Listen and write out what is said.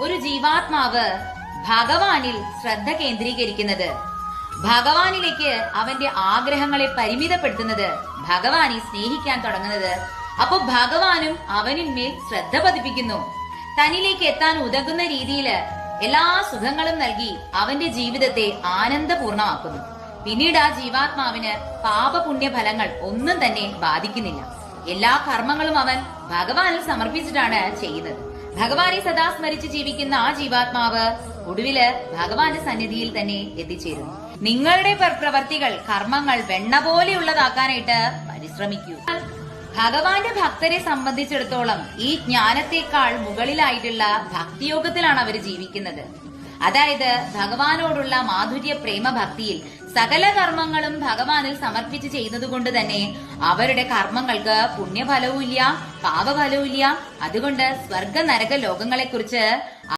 ഒരു ജീവാത്മാവ് ഭഗവാനിൽ ശ്രദ്ധ കേന്ദ്രീകരിക്കുന്നത്, ഭഗവാനിലേക്ക് അവന്റെ ആഗ്രഹങ്ങളെ പരിമിതപ്പെടുത്തുന്നത്, ഭഗവാനെ സ്നേഹിക്കാൻ തുടങ്ങുന്നത്, അപ്പൊ ഭഗവാനും അവനിന്മേൽ ശ്രദ്ധ പതിപ്പിക്കുന്നു. തന്നിലേക്ക് എത്താൻ ഉതകുന്ന രീതിയിൽ എല്ലാ സുഖങ്ങളും നൽകി അവന്റെ ജീവിതത്തെ ആനന്ദപൂർണമാക്കുന്നു. പിന്നീട് ആ ജീവാത്മാവിന് പാപപുണ്യ ഫലങ്ങൾ ഒന്നും തന്നെ ബാധിക്കുന്നില്ല. എല്ലാ കർമ്മങ്ങളും അവൻ ഭഗവാനിൽ സമർപ്പിച്ചിട്ടാണ് ചെയ്യുന്നത്. ഭഗവാനെ സദാ സ്മരിച്ച് ജീവിക്കുന്ന ആ ജീവാത്മാവ് ഒടുവില് ഭഗവാന്റെ സന്നിധിയിൽ തന്നെ എത്തിച്ചേരുന്നു. നിങ്ങളുടെ പ്രവർത്തികൾ, കർമ്മങ്ങൾ വെണ്ണ പോലെയുള്ളതാക്കാനായിട്ട് പരിശ്രമിക്കൂ. ഭഗവാന്റെ ഭക്തരെ സംബന്ധിച്ചിടത്തോളം ഈ ജ്ഞാനത്തെക്കാൾ മുകളിലായിട്ടുള്ള ഭക്തിയോഗത്തിലാണ് അവർ ജീവിക്കുന്നത്. അതായത് ഭഗവാനോടുള്ള മാധുര്യ പ്രേമ ഭക്തിയിൽ സകല കർമ്മങ്ങളും ഭഗവാനിൽ സമർപ്പിച്ച് ചെയ്യുന്നത് കൊണ്ട് തന്നെ അവരുടെ കർമ്മങ്ങൾക്ക് പുണ്യഫലവും ഇല്ല, പാപഫലവും ഇല്ല. അതുകൊണ്ട് സ്വർഗ നരക ലോകങ്ങളെ കുറിച്ച്